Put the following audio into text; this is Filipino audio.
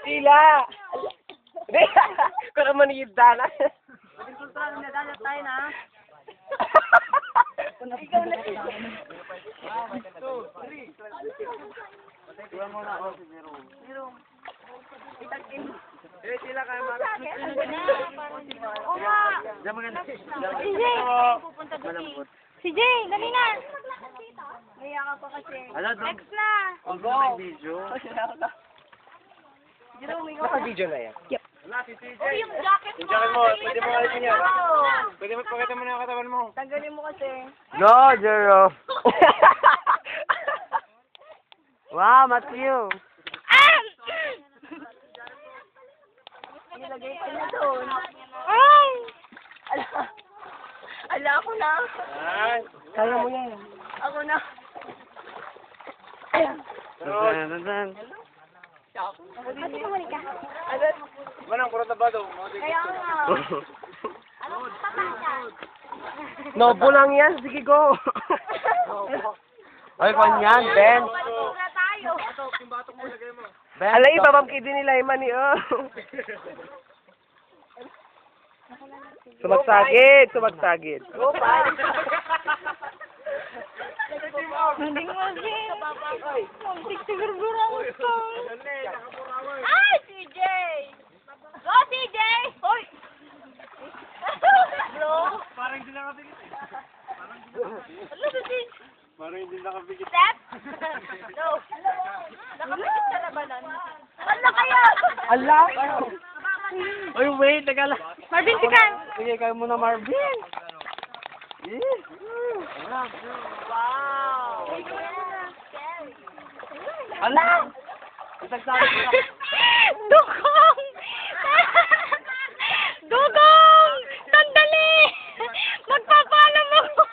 Sila! Kung naman yung dana. Kulturang medalya tayo na. Ikaw na. Tuwa mo na ako si Jerome. Sila kayo Oo nga. Si Jay. Pupunta doon. Si Jay, dali na. Naiya ka pa kasi. Next na. video. Naka-video na yan. Yep. Uy, yung jacket mo. Yung jacket mo, pwede mo alisin yan. Pwede mo pakita mo na yung katawan mo. Tanggalin mo kasi. No, Jerome. Wow, Matthew. Nilagay pa niya doon. Ay! Ala, ako na. Ay. Kaya mo yan. Ako na. Dan. Pati ka muli ka. Manang puro tabado. Kaya nga. Ano? Tatanda. Nobo lang yan. Sige, go. Ay, kanyan, Ben. Paligid na tayo. Alay, babamki din nila yung mani, oh. Sumagsagid, sumagsagid. Go, pa. Hindi mo din. Muntik siguro ko. Ay, CJ! Go, CJ! Hoy! Bro! Parang hindi nakapigit. Ano ba din? Parang hindi nakapigit. Step? No. Nakapikit ka na ba nun? Ano kaya? Ala! Oy, wait, nagala. Marvin, sikan! Sige, kayo muna, Marvin. Wow! Ala! Isagsabi ko na. Dugong! Dugong! Sandali! Magpapaalam ako!